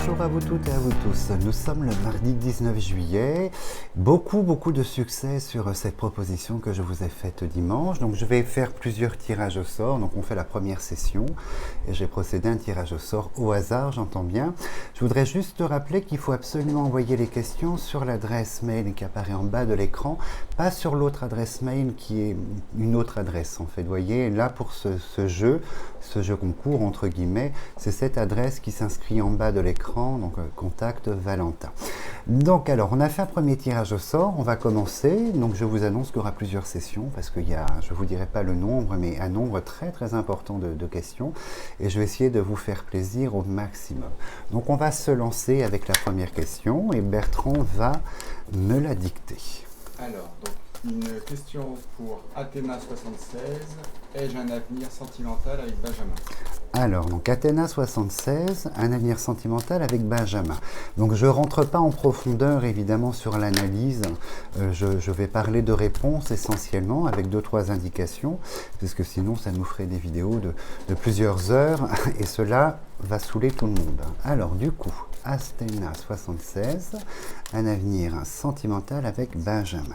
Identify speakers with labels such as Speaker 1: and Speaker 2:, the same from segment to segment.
Speaker 1: Bonjour à vous toutes et à vous tous. Nous sommes le mardi 19 juillet. Beaucoup de succès sur cette proposition que je vous ai faite dimanche. Donc je vais faire plusieurs tirages au sort. Donc on fait la première session et j'ai procédé à un tirage au sort au hasard, j'entends bien. Je voudrais juste te rappeler qu'il faut absolument envoyer les questions sur l'adresse mail qui apparaît en bas de l'écran, pas sur l'autre adresse mail qui est une autre adresse en fait. Vous voyez, là pour ce jeu concours entre guillemets, c'est cette adresse qui s'inscrit en bas de l'écran, donc contact Valentin. Donc alors, on a fait un premier tirage au sort, on va commencer. Donc je vous annonce qu'il y aura plusieurs sessions parce qu'il y a, je ne vous dirai pas le nombre, mais un nombre très important de questions et je vais essayer de vous faire plaisir au maximum. Donc on va se lancer avec la première question et Bertrand va me la dicter.
Speaker 2: Alors, donc, une question pour Athéna76. Ai-je un avenir sentimental avec Benjamin?
Speaker 1: Alors, donc Athéna76, un avenir sentimental avec Benjamin. Donc je ne rentre pas en profondeur évidemment sur l'analyse, je vais parler de réponses essentiellement avec 2-3 indications, parce que sinon ça nous ferait des vidéos de plusieurs heures et cela va saouler tout le monde. Alors du coup, Athéna76, un avenir sentimental avec Benjamin.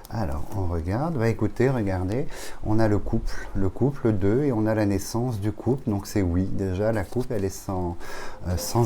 Speaker 1: Alors, on regarde, écoutez, regardez, on a le couple 2 et on a la naissance du couple, donc c'est oui, déjà la couple elle est sans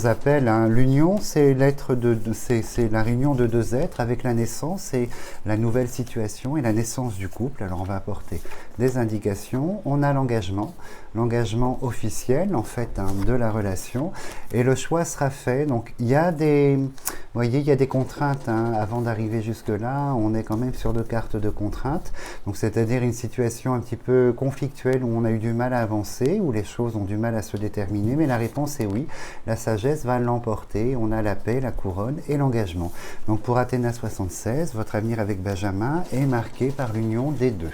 Speaker 1: appel, hein. L'union c'est la réunion de deux êtres avec la naissance, c'est la nouvelle situation et la naissance du couple. Alors on va apporter des indications, on a l'engagement officiel en fait hein, de la relation et le choix sera fait, donc il y a des, vous voyez, il y a des contraintes hein, avant d'arriver jusque là, on est quand même sur deux cartes de contraintes, donc c'est-à-dire une situation un petit peu conflictuelle où on a eu du mal à avancer, où les choses ont du mal à se déterminer, mais la réponse est oui, la sagesse va l'emporter, on a la paix, la couronne et l'engagement. Donc pour Athéna76, votre avenir avec Benjamin est marqué par l'union des deux.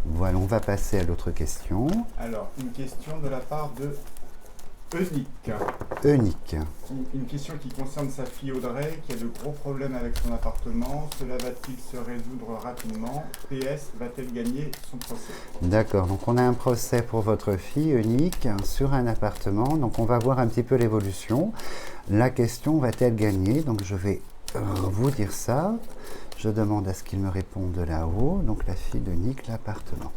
Speaker 1: Voilà, on va passer à l'autre question.
Speaker 2: Alors, une question de la part de Eunique.
Speaker 1: Eunique.
Speaker 2: Une question qui concerne sa fille Audrey, qui a de gros problèmes avec son appartement. Cela va-t-il se résoudre rapidement? PS, va-t-elle gagner son procès?
Speaker 1: D'accord, donc on a un procès pour votre fille Eunique sur un appartement. Donc on va voir un petit peu l'évolution. La question, va-t-elle gagner? Donc je vais vous dire ça. Je demande à ce qu'il me réponde de là-haut. Donc la fille de Nick, l'appartement.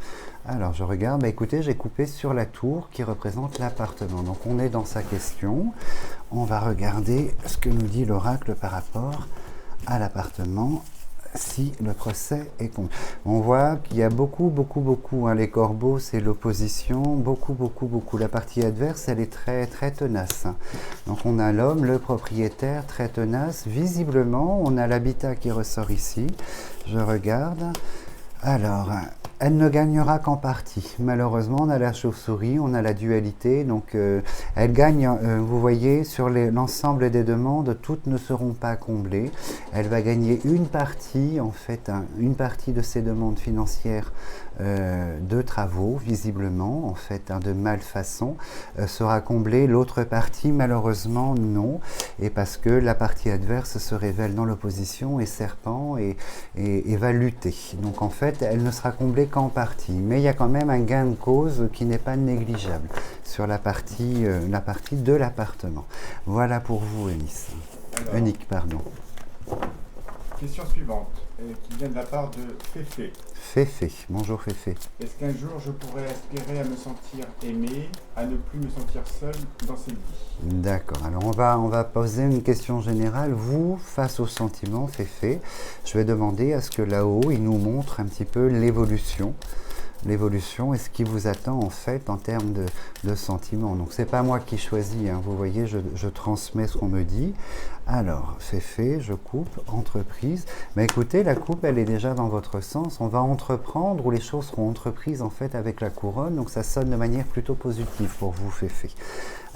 Speaker 1: Alors je regarde, écoutez, j'ai coupé sur la tour qui représente l'appartement. Donc on est dans sa question. On va regarder ce que nous dit l'oracle par rapport à l'appartement. Si le procès est con. On voit qu'il y a beaucoup, hein, les corbeaux, c'est l'opposition, beaucoup. La partie adverse, elle est très tenace. Donc on a l'homme, le propriétaire, très tenace. Visiblement, on a l'habitat qui ressort ici. Je regarde. Alors, elle ne gagnera qu'en partie. Malheureusement, on a la chauve-souris, on a la dualité. Donc, elle gagne, vous voyez, sur l'ensemble des demandes, toutes ne seront pas comblées. Elle va gagner une partie, en fait, une partie de ses demandes financières de travaux, visiblement, en fait, de malfaçon, sera comblée. L'autre partie, malheureusement, non. Et parce que la partie adverse se révèle dans l'opposition et serpent et va lutter. Donc, en fait, elle ne sera comblée qu'en partie. Mais il y a quand même un gain de cause qui n'est pas négligeable sur la partie de l'appartement. Voilà pour vous, Eunique, pardon.
Speaker 2: Question suivante, qui vient de la part de Féfé.
Speaker 1: Féfé, bonjour Féfé.
Speaker 2: Est-ce qu'un jour je pourrais aspirer à me sentir aimé, à ne plus me sentir seul dans cette vie?
Speaker 1: D'accord, alors on va poser une question générale. Vous, face aux sentiments, Féfé, je vais demander à ce que là-haut, il nous montre un petit peu l'évolution et ce qui vous attend en fait en termes de sentiments. Donc c'est pas moi qui choisis, hein. Vous voyez, je transmets ce qu'on me dit. Alors, Féfé, je coupe, entreprise. Mais écoutez, la coupe, elle est déjà dans votre sens. On va entreprendre ou les choses seront entreprises en fait avec la couronne. Donc ça sonne de manière plutôt positive pour vous, Féfé.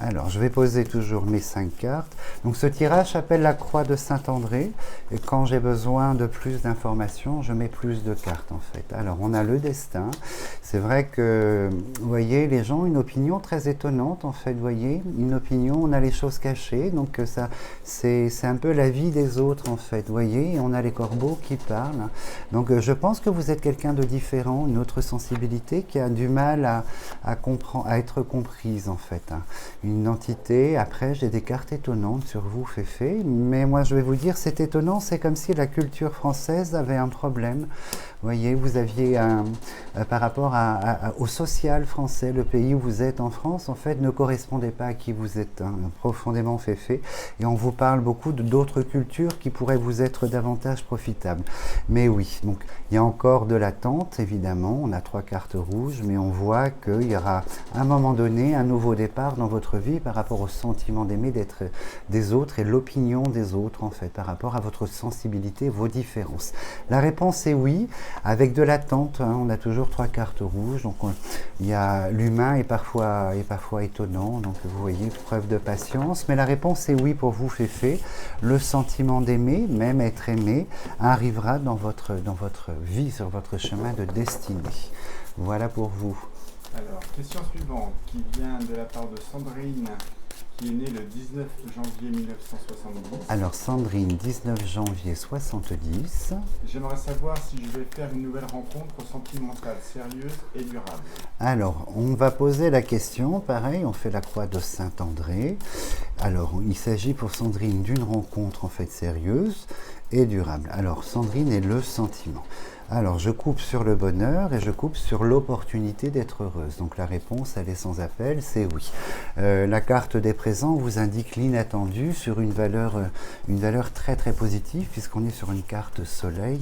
Speaker 1: Alors, je vais poser toujours mes 5 cartes. Donc, ce tirage s'appelle la croix de Saint-André. Et quand j'ai besoin de plus d'informations, je mets plus de cartes, en fait. Alors, on a le destin. C'est vrai que, vous voyez, les gens ont une opinion très étonnante, en fait, vous voyez, une opinion, on a les choses cachées, donc ça, c'est un peu la vie des autres, en fait, vous voyez, et on a les corbeaux qui parlent. Donc je pense que vous êtes quelqu'un de différent, une autre sensibilité qui a du mal à comprendre, à être comprise, en fait. Hein. Une entité, après, j'ai des cartes étonnantes sur vous, Féfé, mais moi, je vais vous dire, c'est étonnant, c'est comme si la culture française avait un problème. Vous voyez, vous aviez par rapport au social français, le pays où vous êtes en France, en fait, ne correspondait pas à qui vous êtes, hein, profondément Féfé. Et on vous parle beaucoup d'autres cultures qui pourraient vous être davantage profitables. Mais oui, donc il y a encore de l'attente, évidemment. On a 3 cartes rouges, mais on voit qu'il y aura à un moment donné un nouveau départ dans votre vie par rapport au sentiment d'aimer d'être des autres et l'opinion des autres, en fait, par rapport à votre sensibilité, vos différences. La réponse est oui, avec de l'attente. Hein, on a toujours 3 cartes rouges, donc il y a l'humain est parfois étonnant, donc vous voyez, preuve de patience. Mais la réponse est oui pour vous, Féfé. Le sentiment d'aimer, même être aimé, arrivera dans votre vie, sur votre chemin de destinée. Voilà pour vous.
Speaker 2: Alors, question suivante, qui vient de la part de Sandrine, qui est née le 19 janvier 1970.
Speaker 1: Alors Sandrine, 19 janvier 70.
Speaker 2: J'aimerais savoir si je vais faire une nouvelle rencontre sentimentale, sérieuse et durable.
Speaker 1: Alors, on va poser la question, pareil, on fait la croix de Saint-André. Alors, il s'agit pour Sandrine d'une rencontre en fait sérieuse et durable. Alors, Sandrine est le sentiment. Alors, je coupe sur le bonheur et je coupe sur l'opportunité d'être heureuse. Donc, la réponse, elle est sans appel, c'est oui. La carte des présents vous indique l'inattendu sur une valeur très très positive, puisqu'on est sur une carte soleil,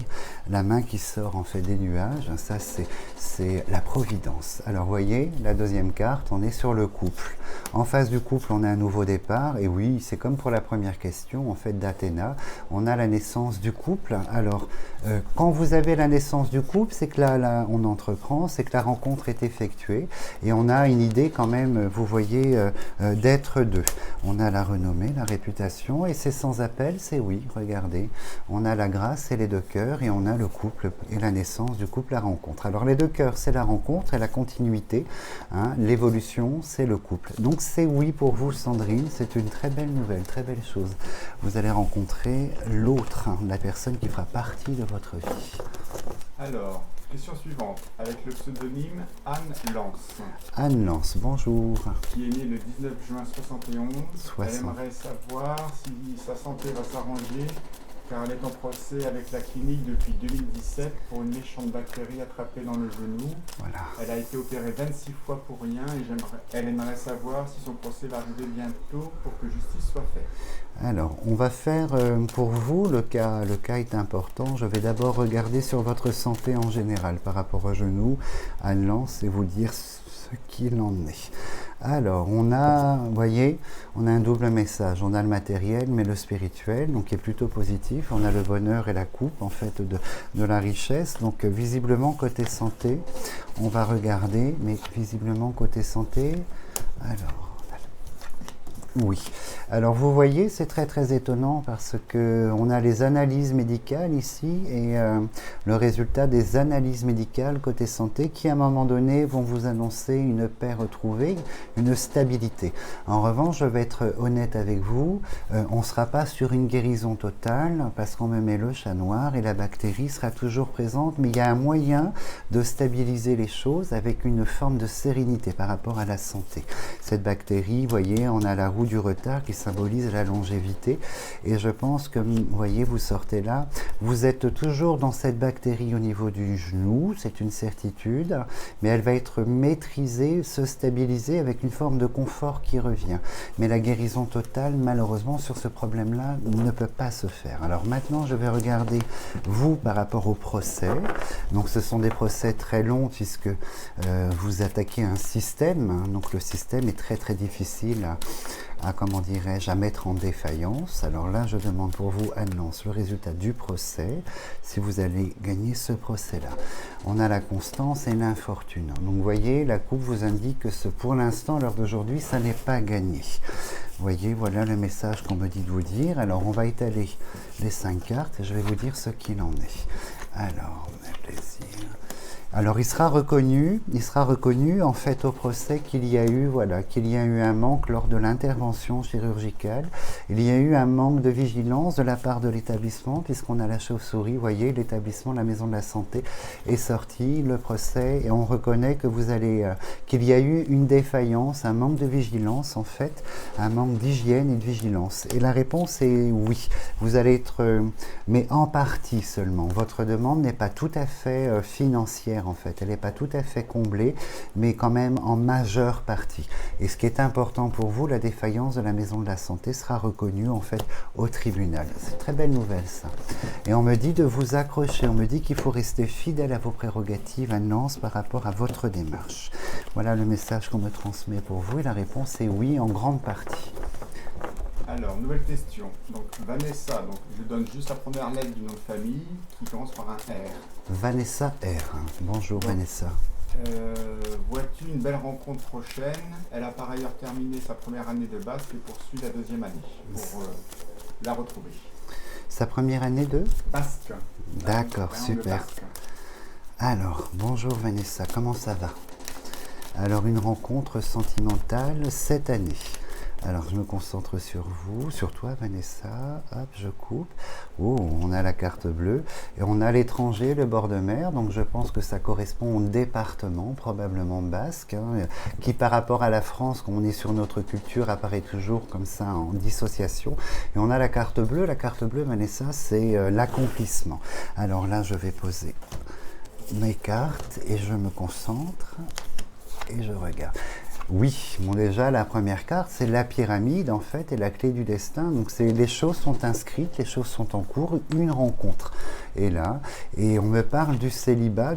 Speaker 1: la main qui sort en fait des nuages. Ça, c'est la providence. Alors, voyez, la deuxième carte, on est sur le couple. En face du couple, on a un nouveau départ. Et oui, c'est comme pour la première question, en fait, d'Athéna. On a la naissance du couple. Alors, quand vous avez la naissance du couple, c'est que là, on entreprend, c'est que la rencontre est effectuée et on a une idée quand même, vous voyez, d'être deux. On a la renommée, la réputation et c'est sans appel, c'est oui, regardez. On a la grâce et les 2 cœurs et on a le couple et la naissance du couple, la rencontre. Alors les 2 cœurs, c'est la rencontre et la continuité. Hein, l'évolution, c'est le couple. Donc c'est oui pour vous, Sandrine, c'est une très belle nouvelle, très belle chose. Vous allez rencontrer l'autre, hein, la personne qui fera partie de votre vie.
Speaker 2: Alors, question suivante, avec le pseudonyme Anne Lance.
Speaker 1: Anne Lance, bonjour.
Speaker 2: Qui est née le 19 juin 71. Elle aimerait savoir si sa santé va s'arranger, car elle est en procès avec la clinique depuis 2017 pour une méchante bactérie attrapée dans le genou.
Speaker 1: Voilà.
Speaker 2: Elle a été opérée 26 fois pour rien et elle aimerait savoir si son procès va arriver bientôt pour que justice soit faite.
Speaker 1: Alors, on va faire pour vous, le cas est important. Je vais d'abord regarder sur votre santé en général par rapport au genou, Anne Lance, et vous dire ce qu'il en est. Alors, on a, vous voyez, on a un double message. On a le matériel, mais le spirituel, donc qui est plutôt positif. On a le bonheur et la coupe, en fait, de la richesse. Donc, visiblement, côté santé, on va regarder, mais visiblement, côté santé, alors... Oui. Alors vous voyez, c'est très très étonnant parce que on a les analyses médicales ici et le résultat des analyses médicales côté santé qui à un moment donné vont vous annoncer une paix retrouvée, une stabilité. En revanche, je vais être honnête avec vous, on ne sera pas sur une guérison totale parce qu'on me met le chat noir et la bactérie sera toujours présente, mais il y a un moyen de stabiliser les choses avec une forme de sérénité par rapport à la santé. Cette bactérie, vous voyez, on a la roue du retard qui symbolise la longévité et je pense que, vous voyez, vous sortez là, vous êtes toujours dans cette bactérie au niveau du genou, c'est une certitude, mais elle va être maîtrisée, se stabiliser avec une forme de confort qui revient. Mais la guérison totale, malheureusement, sur ce problème-là, ne peut pas se faire. Alors maintenant, je vais regarder vous par rapport au procès. Donc ce sont des procès très longs puisque vous attaquez un système, hein, donc le système est très très difficile à comment dirais-je, à mettre en défaillance. Alors là, je demande pour vous, Anne Lance, le résultat du procès, si vous allez gagner ce procès-là. On a la constance et l'infortune. Donc vous voyez, la coupe vous indique que pour l'instant, à l'heure d'aujourd'hui, ça n'est pas gagné. Vous voyez, voilà le message qu'on me dit de vous dire. Alors on va étaler les 5 cartes et je vais vous dire ce qu'il en est. Alors, on a plaisir. Alors il sera reconnu en fait au procès qu'il y a eu un manque lors de l'intervention chirurgicale. Il y a eu un manque de vigilance de la part de l'établissement puisqu'on a la chauve-souris. Vous voyez, l'établissement, la maison de la santé est sorti, le procès, et on reconnaît que qu'il y a eu une défaillance, un manque de vigilance en fait, un manque d'hygiène et de vigilance. Et la réponse est oui. Vous allez être, mais en partie seulement. Votre demande n'est pas tout à fait financière. En fait, elle n'est pas tout à fait comblée, mais quand même en majeure partie. Et ce qui est important pour vous, la défaillance de la maison de la santé sera reconnue en fait au tribunal. C'est une très belle nouvelle ça. Et on me dit de vous accrocher, on me dit qu'il faut rester fidèle à vos prérogatives à Nance par rapport à votre démarche. Voilà le message qu'on me transmet pour vous et la réponse est oui en grande partie.
Speaker 2: Alors, nouvelle question. Donc, Vanessa, donc, je donne juste la première lettre du nom de famille qui commence par un R.
Speaker 1: Vanessa R. Bonjour donc, Vanessa.
Speaker 2: Vois-tu une belle rencontre prochaine? Elle a par ailleurs terminé sa première année de basque et poursuit la deuxième année pour la retrouver.
Speaker 1: Sa première année de
Speaker 2: basque.
Speaker 1: D'accord, super. Alors, bonjour Vanessa, comment ça va? Alors, une rencontre sentimentale cette année. Alors, je me concentre sur vous, sur toi, Vanessa. Hop, je coupe. Oh, on a la carte bleue. Et on a l'étranger, le bord de mer. Donc, je pense que ça correspond au département, probablement basque, hein, qui, par rapport à la France, quand on est sur notre culture, apparaît toujours comme ça en dissociation. Et on a la carte bleue. La carte bleue, Vanessa, c'est l'accomplissement. Alors là, je vais poser mes cartes et je me concentre et je regarde. Oui, bon déjà la première carte c'est la pyramide en fait et la clé du destin. Donc les choses sont inscrites, les choses sont en cours, une rencontre est là et on me parle du célibat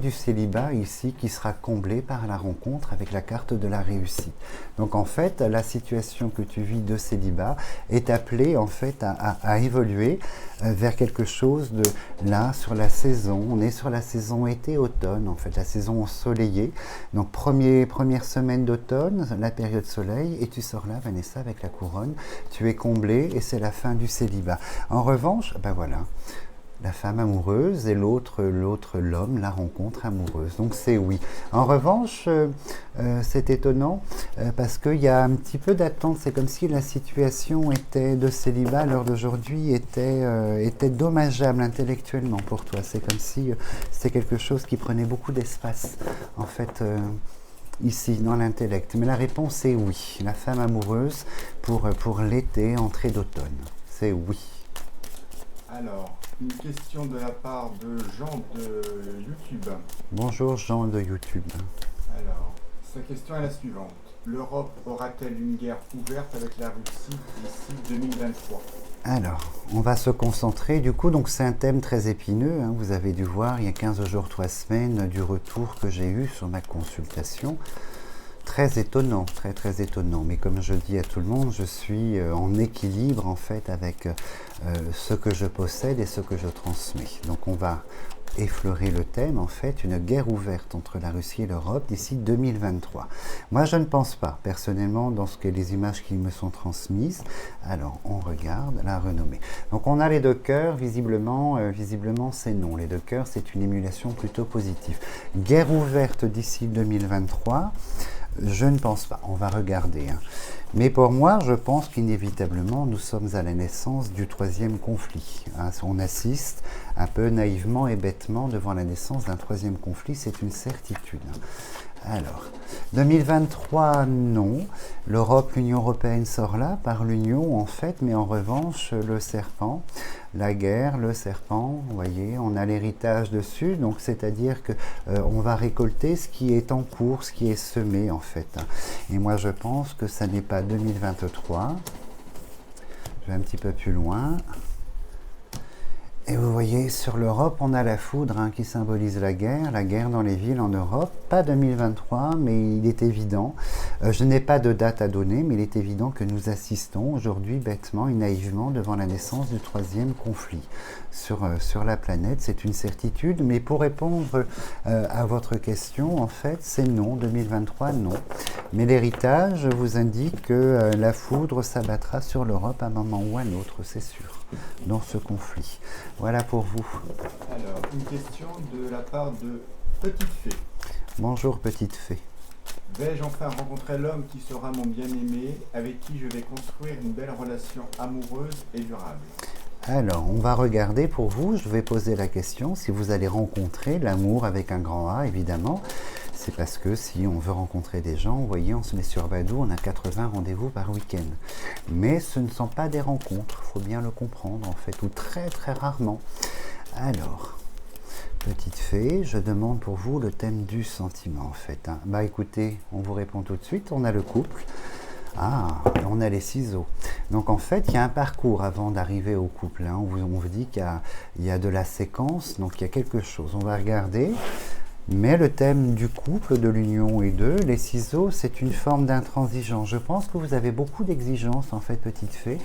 Speaker 1: ici qui sera comblé par la rencontre avec la carte de la réussite. Donc en fait la situation que tu vis de célibat est appelée en fait à évoluer vers quelque chose de là sur la saison. On est sur la saison été-automne en fait, la saison ensoleillée. Donc première semaine d'automne, la période soleil, et tu sors là, Vanessa, avec la couronne, tu es comblée et c'est la fin du célibat. En revanche, ben voilà, la femme amoureuse et l'autre l'homme, la rencontre amoureuse. Donc c'est oui. En revanche, c'est étonnant parce qu'il y a un petit peu d'attente. C'est comme si la situation de célibat à l'heure d'aujourd'hui était dommageable intellectuellement pour toi. C'est comme si c'était quelque chose qui prenait beaucoup d'espace. En fait, ici, dans l'intellect. Mais la réponse est oui. La femme amoureuse pour l'été, entrée d'automne. C'est oui.
Speaker 2: Alors, une question de la part de Jean de YouTube.
Speaker 1: Bonjour Jean de YouTube.
Speaker 2: Alors, sa question est la suivante. L'Europe aura-t-elle une guerre ouverte avec la Russie d'ici 2023 ?
Speaker 1: Alors, on va se concentrer. Du coup, donc c'est un thème très épineux. Hein. Vous avez dû voir il y a 15 jours, 3 semaines, du retour que j'ai eu sur ma consultation. Très étonnant, très étonnant. Mais comme je dis à tout le monde, je suis en équilibre en fait avec ce que je possède et ce que je transmets. Donc on va effleurer le thème, en fait, une guerre ouverte entre la Russie et l'Europe d'ici 2023. Moi, je ne pense pas, personnellement, dans les images qui me sont transmises. Alors, on regarde la renommée. Donc, on a les deux cœurs, visiblement c'est non. Les deux cœurs, c'est une émulation plutôt positive. Guerre ouverte d'ici 2023, je ne pense pas. On va regarder. Hein. Mais pour moi, je pense qu'inévitablement, nous sommes à la naissance du troisième conflit. Hein. On assiste un peu naïvement et bêtement devant la naissance d'un troisième conflit, c'est une certitude. Alors, 2023, non. L'Europe, l'Union européenne sort là, par l'Union en fait, mais en revanche, le serpent, la guerre, le serpent, vous voyez, on a l'héritage dessus, donc c'est-à-dire que on va récolter ce qui est en cours, ce qui est semé en fait. Et moi je pense que ça n'est pas 2023. Je vais un petit peu plus loin. Et vous voyez, sur l'Europe, on a la foudre hein, qui symbolise la guerre dans les villes en Europe. Pas 2023, mais il est évident. Je n'ai pas de date à donner, mais il est évident que nous assistons aujourd'hui bêtement et naïvement devant la naissance du troisième conflit sur la planète. C'est une certitude, mais pour répondre à votre question, en fait, c'est non. 2023, non. Mais l'héritage vous indique que la foudre s'abattra sur l'Europe à un moment ou à un autre, c'est sûr, dans ce conflit. Voilà pour vous.
Speaker 2: Alors, une question de la part de petite fée.
Speaker 1: Bonjour petite fée.
Speaker 2: Vais-je enfin rencontrer l'homme qui sera mon bien-aimé, avec qui je vais construire une belle relation amoureuse et durable?
Speaker 1: Alors, on va regarder pour vous, je vais poser la question, si vous allez rencontrer l'amour avec un grand A, évidemment. C'est parce que si on veut rencontrer des gens, vous voyez, on se met sur Badoo, on a 80 rendez-vous par week-end. Mais ce ne sont pas des rencontres, il faut bien le comprendre en fait, ou très très rarement. Alors, petite fée, je demande pour vous le thème du sentiment en fait. Bah écoutez, on vous répond tout de suite, on a le couple. Ah, on a les ciseaux. Donc en fait, il y a un parcours avant d'arriver au couple. On vous dit qu'il y a de la séquence, donc il y a quelque chose. On va regarder. Mais le thème du couple, de l'union et les ciseaux, c'est une forme d'intransigeance. Je pense que vous avez beaucoup d'exigences, en fait, petite fée,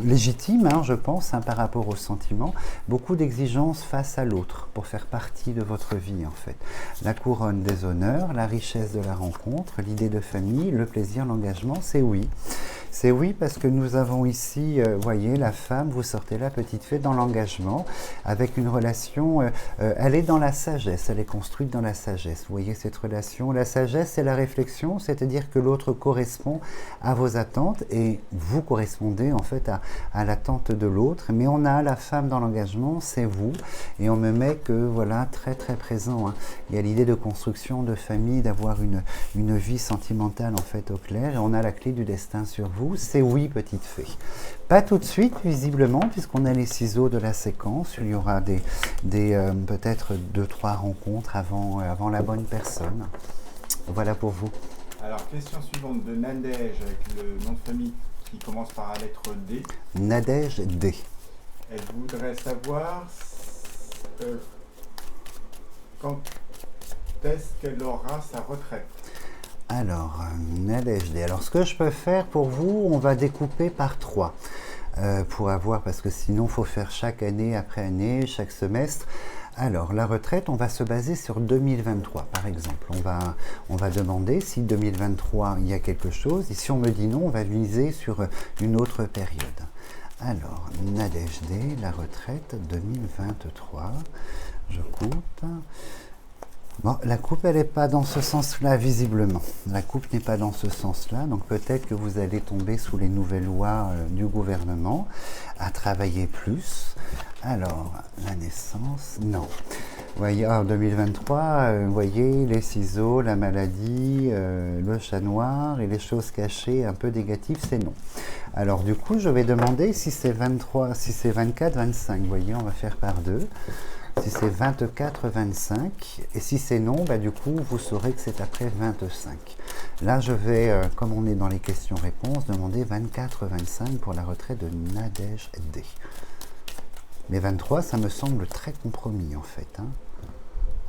Speaker 1: légitimes, je pense, par rapport aux sentiments. Beaucoup d'exigences face à l'autre, pour faire partie de votre vie, en fait. La couronne des honneurs, la richesse de la rencontre, l'idée de famille, le plaisir, l'engagement, c'est oui. C'est oui parce que nous avons ici, voyez, la femme, vous sortez la petite fée dans l'engagement, avec une relation, elle est dans la sagesse, elle est construite dans la sagesse. Vous voyez cette relation, la sagesse c'est la réflexion, c'est-à-dire que l'autre correspond à vos attentes et vous correspondez en fait à l'attente de l'autre. Mais on a la femme dans l'engagement, c'est vous, et on me met que voilà très très présent. Il y a l'idée de construction de famille, d'avoir une vie sentimentale en fait au clair, et on a la clé du destin sur vous. C'est oui, petite fée. Pas tout de suite, visiblement, puisqu'on a les ciseaux de la séquence. Il y aura peut-être 2-3 rencontres avant la bonne personne. Voilà pour vous.
Speaker 2: Alors, question suivante de Nadège, avec le nom de famille qui commence par la lettre D.
Speaker 1: Nadège D.
Speaker 2: Elle voudrait savoir quand est-ce qu'elle aura sa retraite.
Speaker 1: Alors, Nadège D. Alors, ce que je peux faire pour vous, on va découper par 3. Pour avoir, parce que sinon, il faut faire chaque année après année, chaque semestre. Alors, la retraite, on va se baser sur 2023, par exemple. On va demander si 2023, il y a quelque chose. Et si on me dit non, on va viser sur une autre période. Alors, Nadège D, la retraite 2023. Je coupe. Bon, la coupe, elle n'est pas dans ce sens-là, visiblement. La coupe n'est pas dans ce sens-là, donc peut-être que vous allez tomber sous les nouvelles lois du gouvernement, à travailler plus. Alors, la naissance, non. Vous voyez, en 2023, vous voyez, les ciseaux, la maladie, le chat noir et les choses cachées un peu négatives, c'est non. Alors, du coup, je vais demander si c'est 23, si c'est 24, 25. Vous voyez, on va faire par 2. Si c'est 24, 25, et si c'est non, bah, du coup, vous saurez que c'est après 25. Là, je vais, comme on est dans les questions-réponses, demander 24, 25 pour la retraite de Nadège D. Mais 23, ça me semble très compromis, en fait.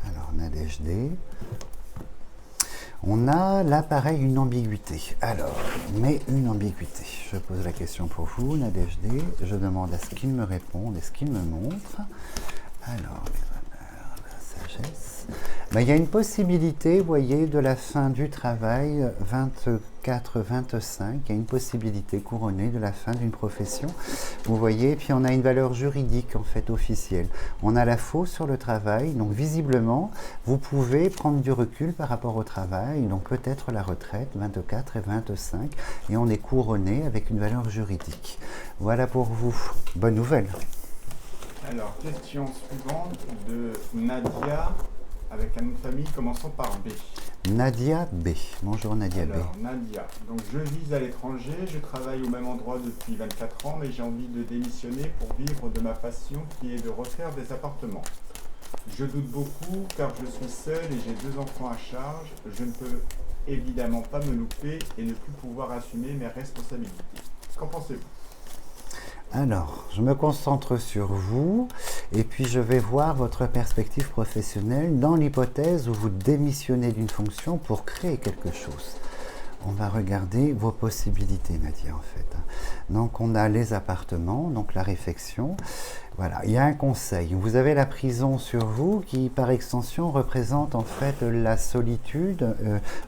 Speaker 1: Alors, Nadège D. On a là, pareil, une ambiguïté. Alors, mais une ambiguïté. Je pose la question pour vous, Nadège D. Je demande à ce qu'il me réponde et ce qu'il me montre. Alors, les honneurs, la sagesse. Il y a une possibilité, vous voyez, de la fin du travail, 24-25, il y a une possibilité couronnée de la fin d'une profession. Vous voyez, puis on a une valeur juridique, en fait, officielle. On a la faux sur le travail, donc visiblement, vous pouvez prendre du recul par rapport au travail, donc peut-être la retraite, 24 et 25, et on est couronné avec une valeur juridique. Voilà pour vous. Bonne nouvelle.
Speaker 2: Alors, question suivante de Nadia, avec un nom de famille commençant par B.
Speaker 1: Nadia B. Bonjour Nadia B.
Speaker 2: Alors, Nadia, donc je vis à l'étranger, je travaille au même endroit depuis 24 ans, mais j'ai envie de démissionner pour vivre de ma passion qui est de refaire des appartements. Je doute beaucoup car je suis seul et j'ai 2 enfants à charge. Je ne peux évidemment pas me louper et ne plus pouvoir assumer mes responsabilités. Qu'en pensez-vous ?
Speaker 1: Alors, je me concentre sur vous et puis je vais voir votre perspective professionnelle dans l'hypothèse où vous démissionnez d'une fonction pour créer quelque chose. On va regarder vos possibilités, Nadia, en fait. Donc, on a les appartements, donc la réflexion. Voilà, il y a un conseil. Vous avez la prison sur vous qui, par extension, représente en fait la solitude,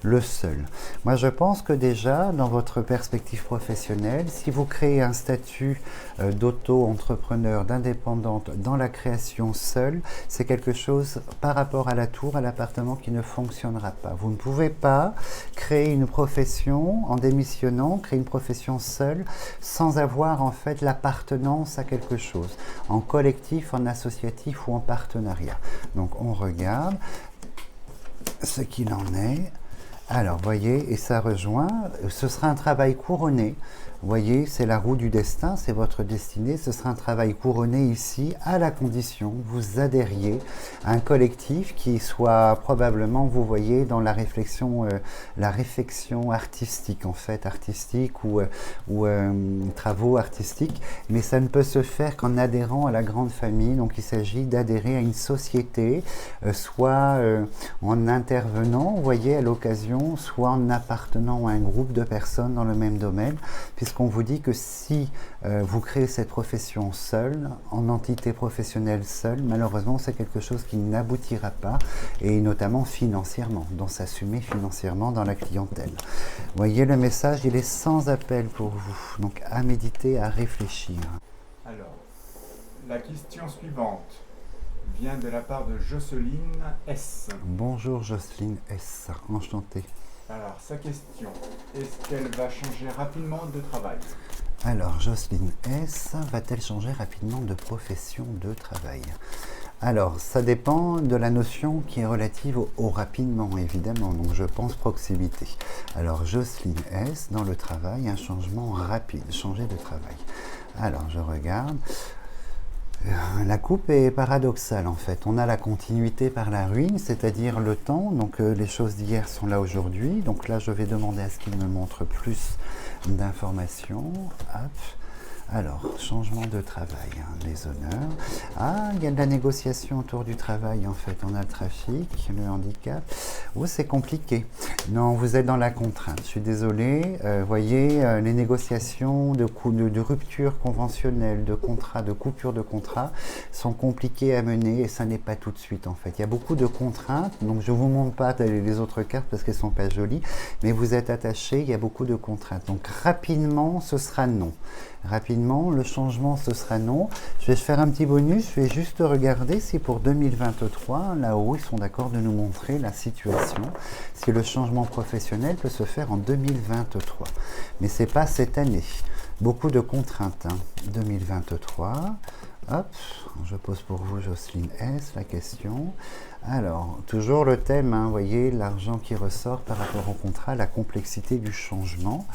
Speaker 1: le seul. Moi, je pense que déjà, dans votre perspective professionnelle, si vous créez un statut d'auto-entrepreneur, d'indépendante dans la création seule, c'est quelque chose par rapport à la tour, à l'appartement qui ne fonctionnera pas. Vous ne pouvez pas créer une profession en démissionnant, créer une profession seule sans avoir en fait l'appartenance à quelque chose, en collectif, en associatif ou en partenariat. Donc on regarde ce qu'il en est. Alors, voyez, et ça rejoint, ce sera un travail couronné. Vous voyez, c'est la roue du destin, c'est votre destinée. Ce sera un travail couronné ici, à la condition que vous adhériez à un collectif qui soit probablement, vous voyez, dans la réflexion artistique, en fait, artistique ou travaux artistiques. Mais ça ne peut se faire qu'en adhérant à la grande famille. Donc, il s'agit d'adhérer à une société, soit en intervenant, vous voyez, à l'occasion, soit en appartenant à un groupe de personnes dans le même domaine, puisqu'on vous dit que si vous créez cette profession seule, en entité professionnelle seule, malheureusement c'est quelque chose qui n'aboutira pas, et notamment financièrement, dans s'assumer financièrement dans la clientèle. Vous voyez, le message, il est sans appel pour vous, donc à méditer, à réfléchir.
Speaker 2: Alors, la question suivante vient de la part de Jocelyne S.
Speaker 1: Bonjour Jocelyne S, enchantée.
Speaker 2: Alors, sa question, est-ce qu'elle va changer rapidement de travail?
Speaker 1: Alors, Jocelyne S, va-t-elle changer rapidement de profession de travail? Alors, ça dépend de la notion qui est relative au rapidement, évidemment. Donc, je pense proximité. Alors, Jocelyne S, dans le travail, un changement rapide, changer de travail. Alors, je regarde. La coupe est paradoxale en fait. On a la continuité par la ruine, c'est-à-dire le temps. Donc les choses d'hier sont là aujourd'hui. Donc là, je vais demander à ce qu'il me montre plus d'informations. Hop. Alors, changement de travail, hein, les honneurs. Ah, il y a de la négociation autour du travail, en fait. On a le trafic, le handicap. Oh, c'est compliqué. Non, vous êtes dans la contrainte. Je suis désolé. Voyez, les négociations de rupture conventionnelle, de contrat, de coupure de contrat, sont compliquées à mener et ça n'est pas tout de suite, en fait. Il y a beaucoup de contraintes. Donc, je ne vous montre pas les autres cartes parce qu'elles ne sont pas jolies. Mais vous êtes attachés, il y a beaucoup de contraintes. Donc, rapidement, ce sera non. Rapidement, le changement, ce sera non. Je vais faire un petit bonus, je vais juste regarder si pour 2023, là-haut, ils sont d'accord de nous montrer la situation, si le changement professionnel peut se faire en 2023. Mais ce n'est pas cette année. Beaucoup de contraintes, hein. 2023. Hop, je pose pour vous, Jocelyne S, la question. Alors, toujours le thème, hein, vous voyez, l'argent qui ressort par rapport au contrat, la complexité du changement.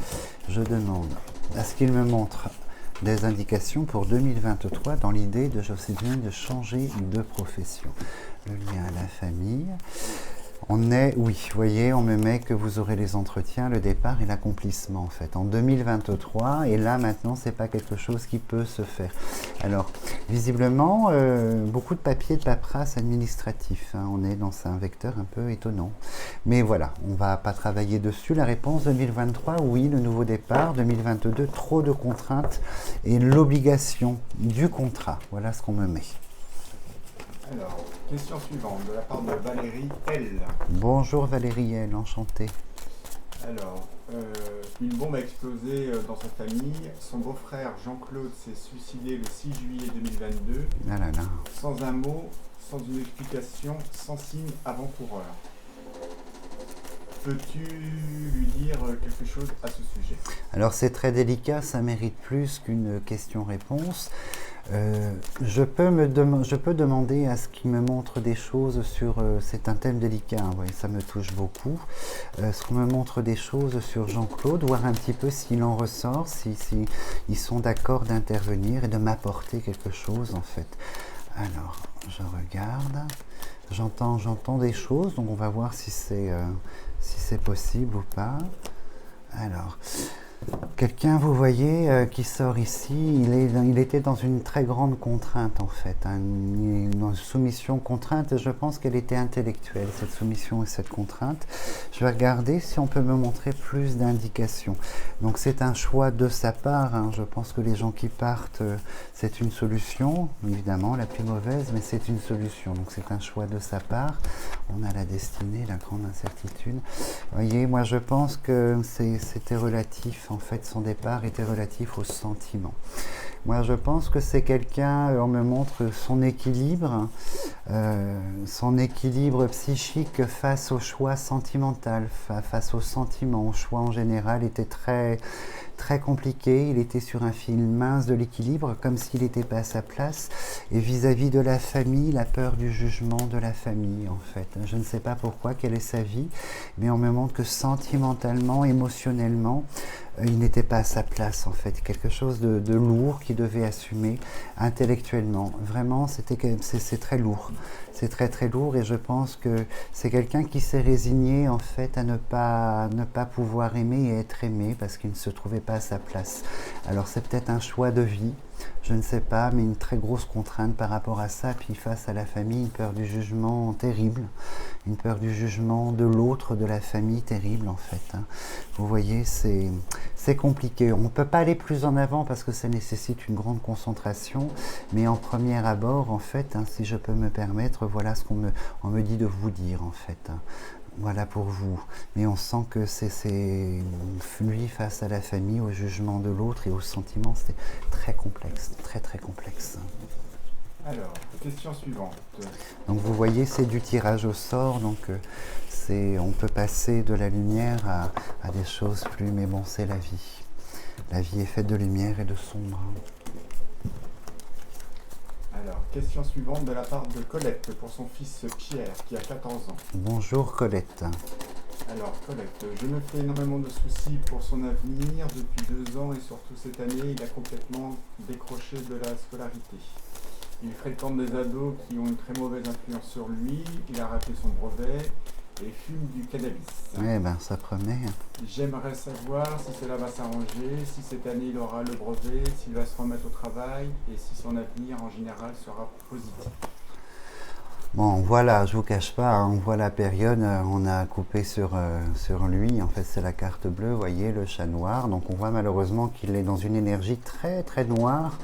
Speaker 1: Je demande à ce qu'il me montre des indications pour 2023 dans l'idée de Jocelyne de changer de profession. Le lien à la famille. On est, oui, vous voyez, on me met que vous aurez les entretiens, le départ et l'accomplissement en fait en 2023 et là maintenant c'est pas quelque chose qui peut se faire. Alors visiblement beaucoup de papiers de paperasse administratif, hein, on est dans un vecteur un peu étonnant. Mais voilà, on va pas travailler dessus. La réponse 2023, oui, le nouveau départ. 2022, trop de contraintes et l'obligation du contrat. Voilà ce qu'on me met.
Speaker 2: Alors, question suivante de la part de Valérie L.
Speaker 1: Bonjour Valérie L, enchantée.
Speaker 2: Alors, une bombe a explosé dans sa famille. Son beau-frère Jean-Claude s'est suicidé le 6 juillet 2022.
Speaker 1: Ah là là.
Speaker 2: Sans un mot, sans une explication, sans signe avant-coureur. Peux-tu lui dire quelque chose à ce sujet? Alors
Speaker 1: c'est très délicat, ça mérite plus qu'une question-réponse. Je peux demander à ce qu'il me montre des choses sur... c'est un thème délicat, hein, ouais, ça me touche beaucoup. Ce qu'on me montre des choses sur Jean-Claude, voir un petit peu s'il en ressort, si ils sont d'accord d'intervenir et de m'apporter quelque chose en fait. Alors, je regarde, j'entends des choses, donc on va voir si c'est possible ou pas. Alors, Quelqu'un, vous voyez, qui sort ici, il était dans une très grande contrainte en fait, hein, une soumission contrainte, et je pense qu'elle était intellectuelle, cette soumission et cette contrainte. Je vais regarder si on peut me montrer plus d'indications. Donc c'est un choix de sa part, hein. Je pense que les gens qui partent, c'est une solution, évidemment la plus mauvaise, mais c'est une solution, donc c'est un choix de sa part. On a la destinée, la grande incertitude. Vous voyez, moi je pense que c'était relatif en fait. Son départ était relatif au sentiment. Moi, je pense que c'est quelqu'un, on me montre son équilibre psychique face au choix sentimental, face au sentiment, au choix en général, était très compliqué. Il était sur un fil mince de l'équilibre, comme s'il n'était pas à sa place. Et vis-à-vis de la famille, la peur du jugement de la famille, en fait. Je ne sais pas pourquoi, quelle est sa vie, mais on me montre que sentimentalement, émotionnellement, il n'était pas à sa place, en fait. Quelque chose de lourd qu'il devait assumer intellectuellement. Vraiment, c'est très lourd. C'est très lourd, et je pense que c'est quelqu'un qui s'est résigné, en fait, à ne pas pouvoir aimer et être aimé parce qu'il ne se trouvait pas à sa place. Alors c'est peut-être un choix de vie, je ne sais pas, mais une très grosse contrainte par rapport à ça. Puis face à la famille, une peur du jugement terrible, une peur du jugement de l'autre, de la famille terrible en fait, hein. Vous voyez, c'est compliqué. On ne peut pas aller plus en avant parce que ça nécessite une grande concentration, mais en premier abord, en fait, hein, si je peux me permettre, voilà ce qu'on me dit de vous dire en fait, hein. Voilà pour vous. Mais on sent que c'est lui face à la famille, au jugement de l'autre et aux sentiments, c'est très complexe, très complexe.
Speaker 2: Alors, question suivante.
Speaker 1: Donc vous voyez, c'est du tirage au sort, donc on peut passer de la lumière à des choses plus, mais bon, c'est la vie. La vie est faite de lumière et de sombre.
Speaker 2: Alors, question suivante de la part de Colette pour son fils Pierre qui a 14 ans.
Speaker 1: Bonjour Colette.
Speaker 2: Alors Colette, je me fais énormément de soucis pour son avenir depuis 2 ans et surtout cette année, il a complètement décroché de la scolarité. Il fréquente des ados qui ont une très mauvaise influence sur lui, il a raté son brevet et fume du cannabis.
Speaker 1: Eh ben, ça promet.
Speaker 2: J'aimerais savoir si cela va s'arranger, si cette année il aura le brevet, s'il va se remettre au travail et si son avenir en général sera positif.
Speaker 1: Bon, voilà, je vous cache pas, hein, on voit la période, on a coupé sur lui, en fait c'est la carte bleue, vous voyez, le chat noir, donc on voit malheureusement qu'il est dans une énergie très noire.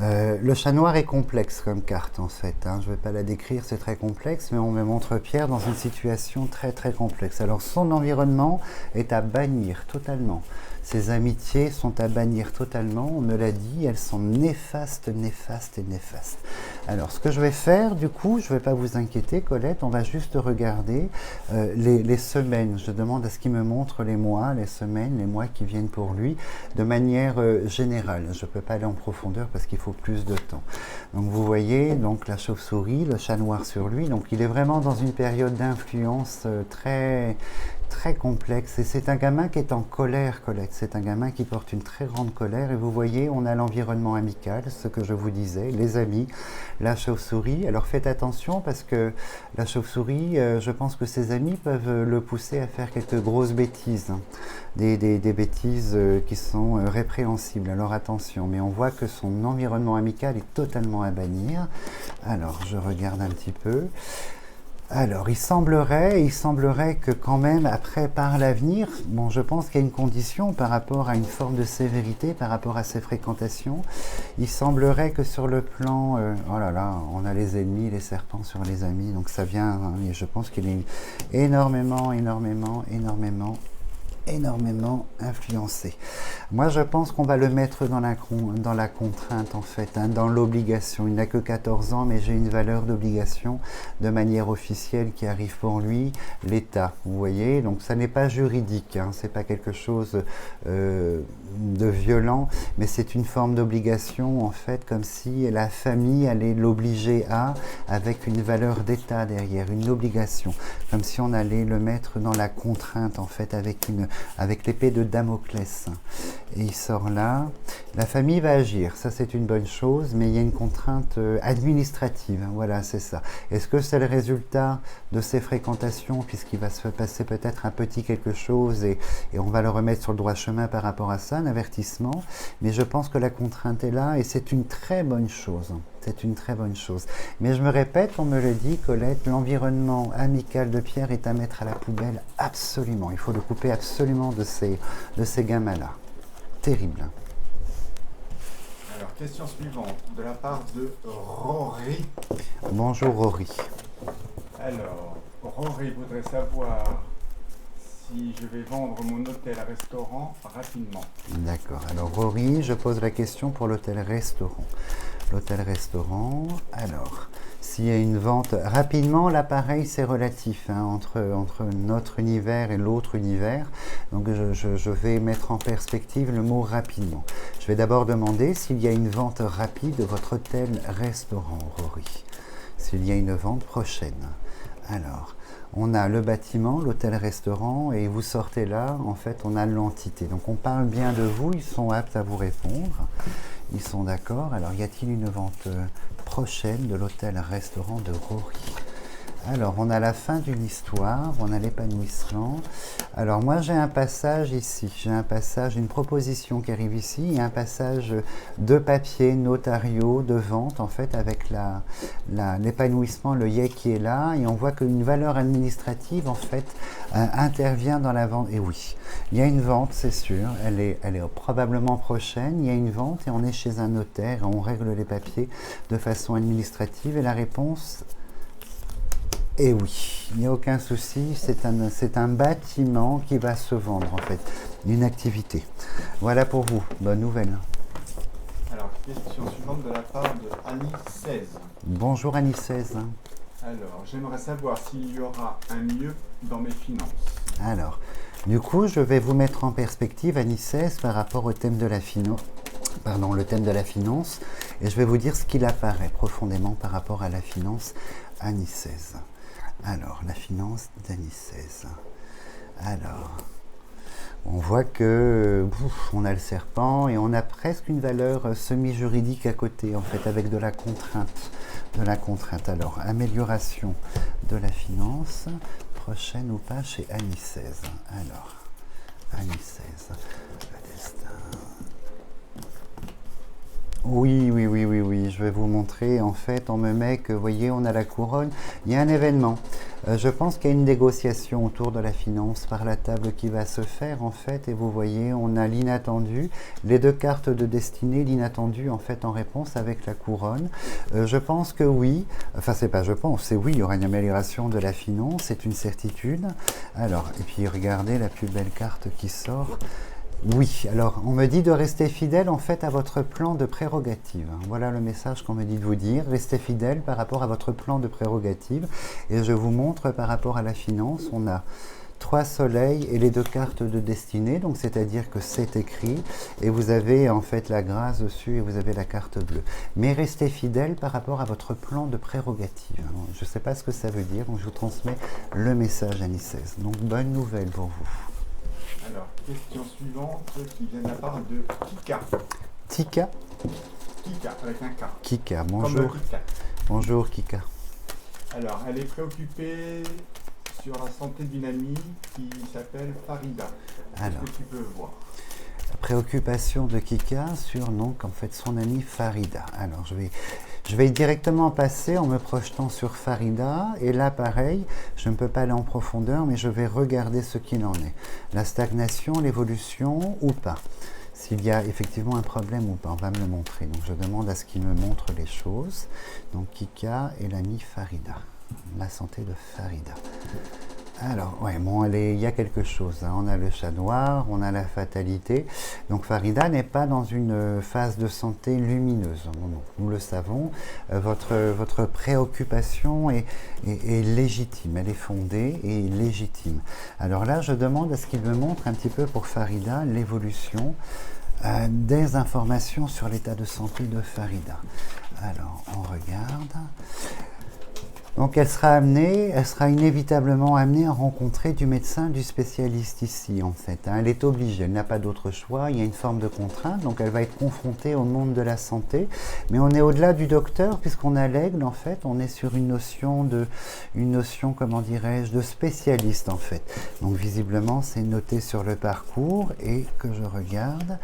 Speaker 1: Le chat noir est complexe comme carte en fait, hein. Je ne vais pas la décrire, c'est très complexe, mais on me montre Pierre dans une situation très complexe. Alors son environnement est à bannir totalement. Ses amitiés sont à bannir totalement, on me l'a dit, elles sont néfastes. Alors ce que je vais faire, du coup, je ne vais pas vous inquiéter Colette, on va juste regarder les semaines. Je demande à ce qu'il me montre les mois, les semaines, les mois qui viennent pour lui, de manière générale. Je ne peux pas aller en profondeur parce qu'il faut plus de temps. Donc vous voyez, donc la chauve-souris, le chat noir sur lui, donc il est vraiment dans une période d'influence très complexe, et c'est un gamin qui est en colère, Colette, c'est un gamin qui porte une très grande colère, et vous voyez, on a l'environnement amical, ce que je vous disais, les amis, la chauve-souris. Alors faites attention parce que la chauve-souris, je pense que ses amis peuvent le pousser à faire quelques grosses bêtises, hein. Des bêtises qui sont répréhensibles, alors attention, mais on voit que son environnement amical est totalement à bannir. Alors je regarde un petit peu. Alors, il semblerait que quand même, après, par l'avenir, bon, je pense qu'il y a une condition par rapport à une forme de sévérité, par rapport à ses fréquentations. Il semblerait que sur le plan, oh là là, on a les ennemis, les serpents sur les amis, donc ça vient, hein, et je pense qu'il est énormément influencé. Moi, je pense qu'on va le mettre dans la contrainte, en fait, hein, dans l'obligation. Il n'a que 14 ans, mais j'ai une valeur d'obligation de manière officielle qui arrive pour lui, l'État. Vous voyez, donc ça n'est pas juridique, hein, c'est pas quelque chose de violent, mais c'est une forme d'obligation, en fait, comme si la famille allait l'obliger avec une valeur d'État derrière, une obligation, comme si on allait le mettre dans la contrainte, en fait, avec avec l'épée de Damoclès. Et il sort là. La famille va agir, ça c'est une bonne chose, mais il y a une contrainte administrative. Voilà, c'est ça. Est-ce que c'est le résultat de ces fréquentations, puisqu'il va se passer peut-être un petit quelque chose et on va le remettre sur le droit chemin par rapport à ça, un avertissement. Mais je pense que la contrainte est là et c'est une très bonne chose. C'est une très bonne chose. Mais je me répète, on me le dit, Colette, l'environnement amical de Pierre est à mettre à la poubelle absolument. Il faut le couper absolument de ces gamins-là. Terrible.
Speaker 2: Alors, question suivante, de la part de Rory.
Speaker 1: Bonjour Rory.
Speaker 2: Alors, Rory voudrait savoir si je vais vendre mon hôtel-restaurant rapidement.
Speaker 1: D'accord. Alors Rory, je pose la question pour l'hôtel-restaurant. L'hôtel-restaurant, alors, s'il y a une vente rapidement, là pareil, c'est relatif hein, entre notre univers et l'autre univers. Donc je vais mettre en perspective le mot rapidement. Je vais d'abord demander s'il y a une vente rapide de votre hôtel-restaurant, Rory. S'il y a une vente prochaine. Alors, on a le bâtiment, l'hôtel-restaurant, et vous sortez là, en fait, on a l'entité. Donc on parle bien de vous, ils sont aptes à vous répondre. Ils sont d'accord. Alors, y a-t-il une vente prochaine de l'hôtel-restaurant de Rory? Alors, on a la fin d'une histoire, on a l'épanouissement. Alors, moi, j'ai un passage ici. J'ai un passage, une proposition qui arrive ici. Il y a un passage de papier, notariaux, de vente, en fait, avec l'épanouissement, le yé qui est là. Et on voit qu'une valeur administrative, en fait, intervient dans la vente. Et oui, il y a une vente, c'est sûr. Elle est probablement prochaine. Il y a une vente et on est chez un notaire et on règle les papiers de façon administrative. Et la réponse... Et oui, il n'y a aucun souci, c'est un bâtiment qui va se vendre en fait, une activité. Voilà pour vous, bonne nouvelle.
Speaker 2: Alors, question suivante de la part de Annie 16.
Speaker 1: Bonjour Annie 16.
Speaker 2: Alors, j'aimerais savoir s'il y aura un mieux dans mes finances.
Speaker 1: Alors, du coup, je vais vous mettre en perspective Annie 16 par rapport au thème de la finance. Pardon, le thème de la finance, et je vais vous dire ce qu'il apparaît profondément par rapport à la finance Annie 16. Alors, la finance d'Annie 16. Alors, on voit que on a le serpent et on a presque une valeur semi-juridique à côté, en fait, avec de la contrainte. Alors, amélioration de la finance, prochaine ou pas chez Annie 16. Alors, Annie 16, le destin. Oui, je vais vous montrer, en fait, on me met que, vous voyez, on a la couronne, il y a un événement. Je pense qu'il y a une négociation autour de la finance par la table qui va se faire, en fait, et vous voyez, on a l'inattendu, les deux cartes de destinée, l'inattendu, en fait, en réponse avec la couronne. Je pense que oui, enfin, c'est pas je pense, c'est oui, il y aura une amélioration de la finance, c'est une certitude. Alors, et puis, regardez la plus belle carte qui sort. Oui, alors on me dit de rester fidèle en fait à votre plan de prérogative. Voilà le message qu'on me dit de vous dire. Restez fidèle par rapport à votre plan de prérogative. Et je vous montre par rapport à la finance, on a 3 soleils et les 2 cartes de destinée. Donc c'est-à-dire que c'est écrit et vous avez en fait la grâce dessus et vous avez la carte bleue. Mais restez fidèle par rapport à votre plan de prérogative. Je ne sais pas ce que ça veut dire, donc je vous transmets le message Annie 16. Donc bonne nouvelle pour vous.
Speaker 2: Alors, question suivante qui vient de la part de Kika.
Speaker 1: Tika?
Speaker 2: Kika, avec un K.
Speaker 1: Kika, bonjour.
Speaker 2: Comme Kika.
Speaker 1: Bonjour Kika.
Speaker 2: Alors, elle est préoccupée sur la santé d'une amie qui s'appelle Farida. Est-ce que tu peux voir?
Speaker 1: Préoccupation de Kika sur donc en fait son amie Farida. Alors je vais directement passer en me projetant sur Farida et là pareil, je ne peux pas aller en profondeur mais je vais regarder ce qu'il en est. La stagnation, l'évolution ou pas. S'il y a effectivement un problème ou pas, on va me le montrer. Donc je demande à ce qu'il me montre les choses. Donc Kika et l'amie Farida. La santé de Farida. Alors, ouais, bon, il y a quelque chose. Hein. On a le chat noir, on a la fatalité. Donc, Farida n'est pas dans une phase de santé lumineuse. Non, nous le savons. Votre préoccupation est légitime. Elle est fondée et légitime. Alors là, je demande à ce qu'il me montre un petit peu pour Farida l'évolution des informations sur l'état de santé de Farida. Alors, on regarde. Donc elle sera inévitablement amenée à rencontrer du médecin, du spécialiste ici en fait. Elle est obligée, elle n'a pas d'autre choix, il y a une forme de contrainte, donc elle va être confrontée au monde de la santé. Mais on est au-delà du docteur puisqu'on a l'aigle en fait, on est sur une notion, comment dirais-je, de spécialiste en fait. Donc visiblement c'est noté sur le parcours et que je regarde.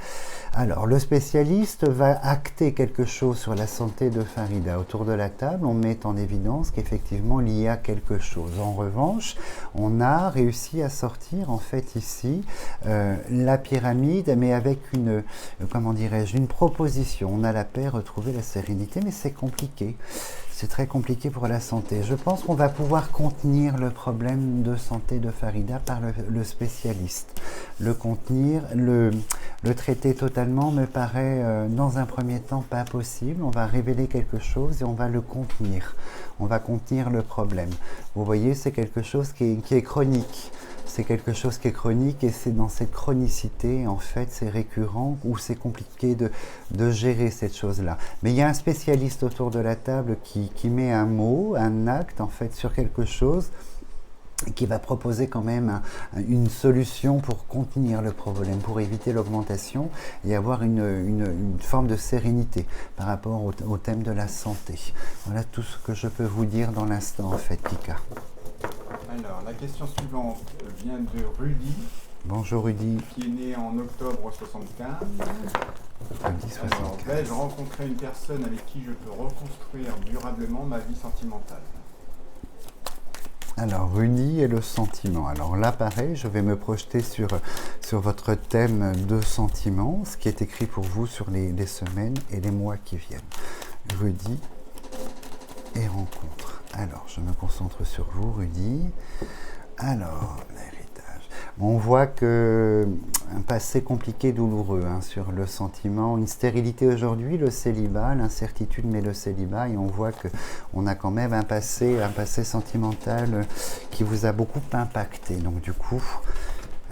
Speaker 1: Alors le spécialiste va acter quelque chose sur la santé de Farida. Autour de la table, on met en évidence qu'effectivement il y a quelque chose. En revanche, on a réussi à sortir en fait ici la pyramide, mais avec une proposition. On a la paix, retrouver la sérénité, mais c'est compliqué. C'est très compliqué pour la santé. Je pense qu'on va pouvoir contenir le problème de santé de Farida par le spécialiste. Le contenir, le traiter totalement me paraît dans un premier temps pas possible. On va révéler quelque chose et on va le contenir. On va contenir le problème. Vous voyez, c'est quelque chose qui est chronique. C'est quelque chose qui est chronique et c'est dans cette chronicité, en fait, c'est récurrent où c'est compliqué de gérer cette chose-là. Mais il y a un spécialiste autour de la table qui met un mot, un acte, en fait, sur quelque chose qui va proposer quand même une solution pour contenir le problème, pour éviter l'augmentation et avoir une forme de sérénité par rapport au thème de la santé. Voilà tout ce que je peux vous dire dans l'instant, en fait, Pika.
Speaker 2: Alors, la question suivante vient de Rudy.
Speaker 1: Bonjour Rudy.
Speaker 2: Qui est né en octobre 75.
Speaker 1: Rudy 75.
Speaker 2: Vais-je rencontrer une personne avec qui je peux reconstruire durablement ma vie sentimentale?
Speaker 1: Alors, Rudy et le sentiment. Alors là, pareil, je vais me projeter sur votre thème de sentiment, ce qui est écrit pour vous sur les semaines et les mois qui viennent. Rudy et rencontre. Alors, je me concentre sur vous, Rudy. Alors, l'héritage. On voit que un passé compliqué, douloureux sur le sentiment, une stérilité aujourd'hui, le célibat, l'incertitude, mais le célibat, et on voit qu'on a quand même un passé sentimental qui vous a beaucoup impacté. Donc du coup,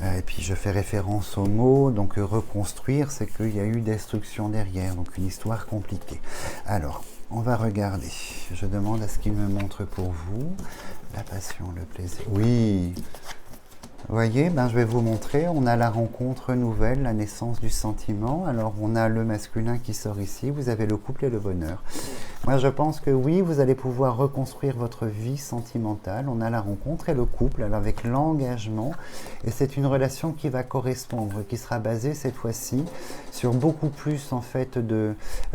Speaker 1: et puis je fais référence au mot, donc reconstruire, c'est qu'il y a eu destruction derrière, donc une histoire compliquée. Alors, on va regarder. Je demande à ce qu'il me montre pour vous la passion, le plaisir. Oui. Vous voyez, je vais vous montrer, on a la rencontre nouvelle, la naissance du sentiment. Alors, on a le masculin qui sort ici, vous avez le couple et le bonheur. Moi, je pense que oui, vous allez pouvoir reconstruire votre vie sentimentale. On a la rencontre et le couple, alors avec l'engagement. Et c'est une relation qui va correspondre, qui sera basée cette fois-ci sur beaucoup plus, en fait,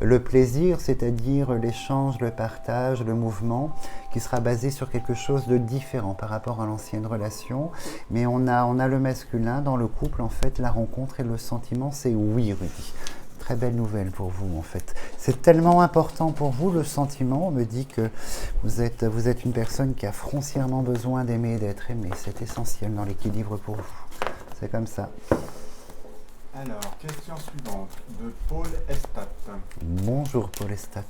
Speaker 1: le plaisir, c'est-à-dire l'échange, le partage, le mouvement, qui sera basé sur quelque chose de différent par rapport à l'ancienne relation. Mais on a le masculin dans le couple, en fait, la rencontre et le sentiment, c'est oui, Rudy. Très belle nouvelle pour vous, en fait. C'est tellement important pour vous, le sentiment. On me dit que vous êtes une personne qui a foncièrement besoin d'aimer et d'être aimé. C'est essentiel dans l'équilibre pour vous. C'est comme ça.
Speaker 2: Alors, question suivante de Paul Estat.
Speaker 1: Bonjour, Paul Estat.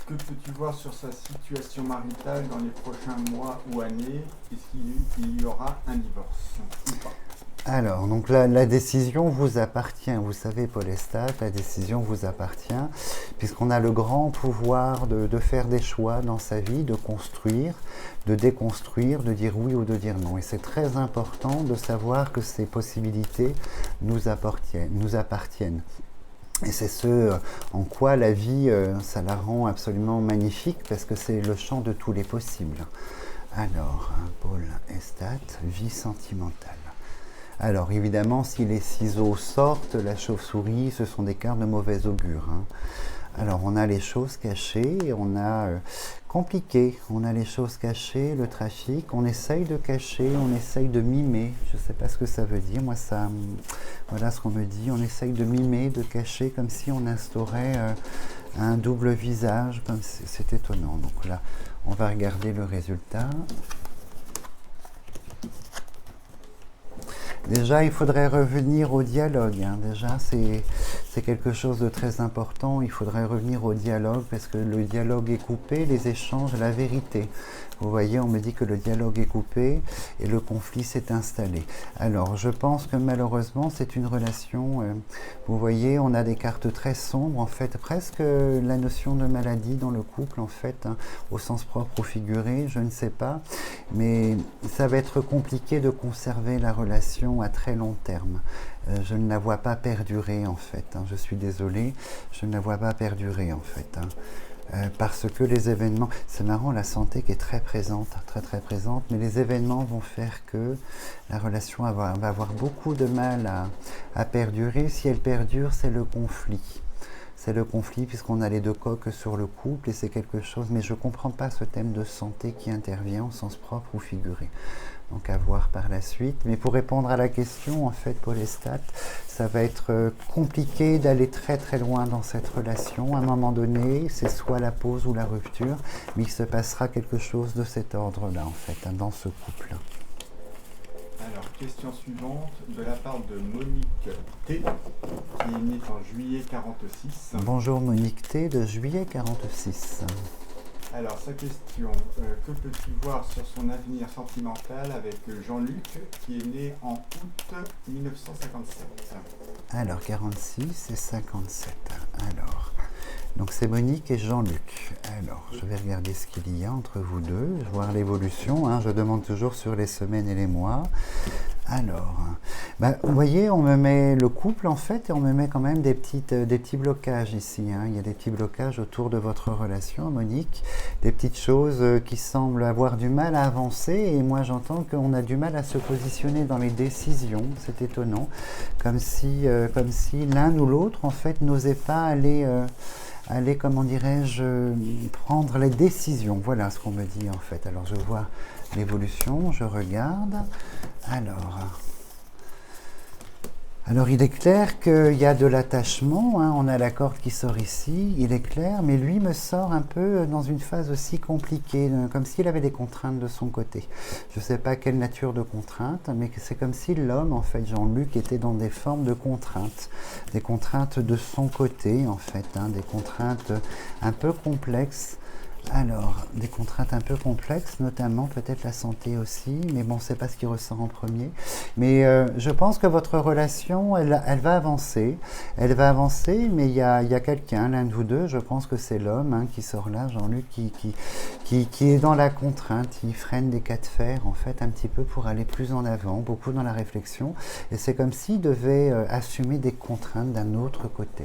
Speaker 2: Que peux-tu voir sur sa situation maritale dans les prochains mois ou années? Est-ce qu'il y aura un divorce ou pas?
Speaker 1: Alors, donc la décision vous appartient. Vous savez, Paul Estat, la décision vous appartient, puisqu'on a le grand pouvoir de faire des choix dans sa vie, de construire, de déconstruire, de dire oui ou de dire non. Et c'est très important de savoir que ces possibilités nous appartiennent. Et c'est ce en quoi la vie, ça la rend absolument magnifique, parce que c'est le champ de tous les possibles. Alors, Paul Estat, vie sentimentale. Alors, évidemment, si les ciseaux sortent, la chauve-souris, ce sont des cartes de mauvais augure. Alors, on a les choses cachées, on a compliqué, on a les choses cachées, le trafic, on essaye de cacher, on essaye de mimer, je ne sais pas ce que ça veut dire, moi ça, voilà ce qu'on me dit, on essaye de mimer, de cacher, comme si on instaurait un double visage, comme c'est étonnant. Donc là, on va regarder le résultat. Déjà, il faudrait revenir au dialogue. Déjà, c'est quelque chose de très important. Il faudrait revenir au dialogue parce que le dialogue est coupé, les échanges, la vérité. Vous voyez, on me dit que le dialogue est coupé et le conflit s'est installé. Alors, je pense que malheureusement, c'est une relation, vous voyez, on a des cartes très sombres, en fait, presque la notion de maladie dans le couple, en fait, hein, au sens propre ou figuré, je ne sais pas, mais ça va être compliqué de conserver la relation à très long terme. Je ne la vois pas perdurer, en fait, hein, je suis désolé, je ne la vois pas perdurer, en fait, hein. Parce que les événements, c'est marrant, la santé qui est très présente, très présente, mais les événements vont faire que la relation va avoir beaucoup de mal à perdurer. Si elle perdure, c'est le conflit. C'est le conflit puisqu'on a les deux coques sur le couple et c'est quelque chose, mais je ne comprends pas ce thème de santé qui intervient au sens propre ou figuré. Donc à voir par la suite. Mais pour répondre à la question, en fait, pour les stats, ça va être compliqué d'aller très loin dans cette relation. À un moment donné, c'est soit la pause ou la rupture, mais il se passera quelque chose de cet ordre-là, en fait, hein, dans ce couple.
Speaker 2: Alors, question suivante, de la part de Monique T, qui est née en juillet 46.
Speaker 1: Bonjour Monique T, de juillet 46.
Speaker 2: Alors, sa question, que peux-tu voir sur son avenir sentimental avec Jean-Luc, qui est né en août 1957?
Speaker 1: Alors, 46 et 57. Alors, donc c'est Monique et Jean-Luc. Alors, je vais regarder ce qu'il y a entre vous deux, voir l'évolution, hein, je demande toujours sur les semaines et les mois. Alors, vous voyez, on me met le couple en fait et on me met quand même des petits blocages ici. Hein. Il y a des petits blocages autour de votre relation, Monique, des petites choses qui semblent avoir du mal à avancer et moi j'entends qu'on a du mal à se positionner dans les décisions. C'est étonnant, comme si l'un ou l'autre en fait n'osait pas aller, comment dirais-je, prendre les décisions. Voilà ce qu'on me dit en fait. Alors je vois l'évolution, je regarde. Alors il est clair qu'il y a de l'attachement, hein, on a la corde qui sort ici, il est clair, mais lui me sort un peu dans une phase aussi compliquée, comme s'il avait des contraintes de son côté. Je ne sais pas quelle nature de contraintes, mais c'est comme si l'homme, en fait, Jean-Luc, était dans des formes de contraintes, des contraintes de son côté, en fait, hein, des contraintes un peu complexes. Alors, des contraintes un peu complexes, notamment peut-être la santé aussi, mais bon, c'est pas ce qui ressort en premier. Mais je pense que votre relation, elle va avancer. Elle va avancer, mais il y a quelqu'un, l'un de vous deux, je pense que c'est l'homme hein, qui sort là, Jean-Luc, qui est dans la contrainte, il freine des cas de fer, en fait, un petit peu pour aller plus en avant, beaucoup dans la réflexion. Et c'est comme s'il devait assumer des contraintes d'un autre côté.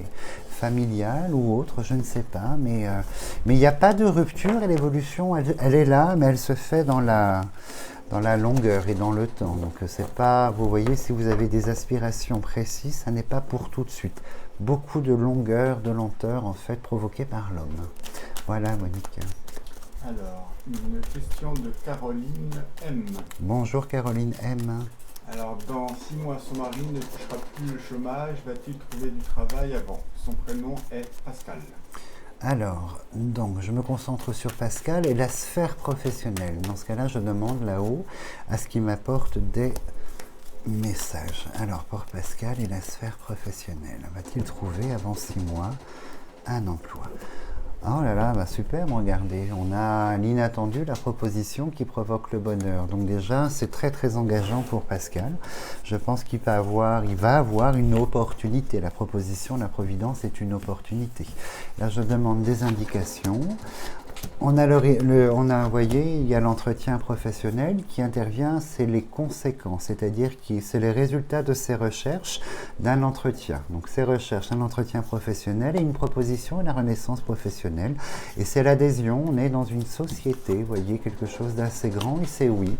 Speaker 1: Familiale ou autre, je ne sais pas, mais il n'y a pas de rupture et l'évolution, elle est là, mais elle se fait dans la longueur et dans le temps. Donc c'est pas, vous voyez, si vous avez des aspirations précises, ça n'est pas pour tout de suite. Beaucoup de longueur, de lenteur, en fait, provoquée par l'homme. Voilà, Monique.
Speaker 2: Alors, une question de Caroline M.
Speaker 1: Bonjour Caroline M.
Speaker 2: Alors, dans 6 mois, son mari ne touchera plus le chômage. Va-t-il trouver du travail avant? Son prénom est Pascal.
Speaker 1: Alors, donc, je me concentre sur Pascal et la sphère professionnelle. Dans ce cas-là, je demande là-haut à ce qu'il m'apporte des messages. Alors, pour Pascal et la sphère professionnelle, va-t-il trouver avant 6 mois un emploi? Oh là là, super, regardez, on a l'inattendu, la proposition qui provoque le bonheur. Donc déjà, c'est très engageant pour Pascal. Je pense qu'il va avoir une opportunité. La proposition, la providence est une opportunité. Là, je demande des indications. On a, vous voyez, il y a l'entretien professionnel qui intervient, c'est les conséquences, c'est-à-dire que c'est les résultats de ces recherches d'un entretien. Donc ces recherches, un entretien professionnel et une proposition et la renaissance professionnelle. Et c'est l'adhésion, on est dans une société, vous voyez, quelque chose d'assez grand et c'est oui.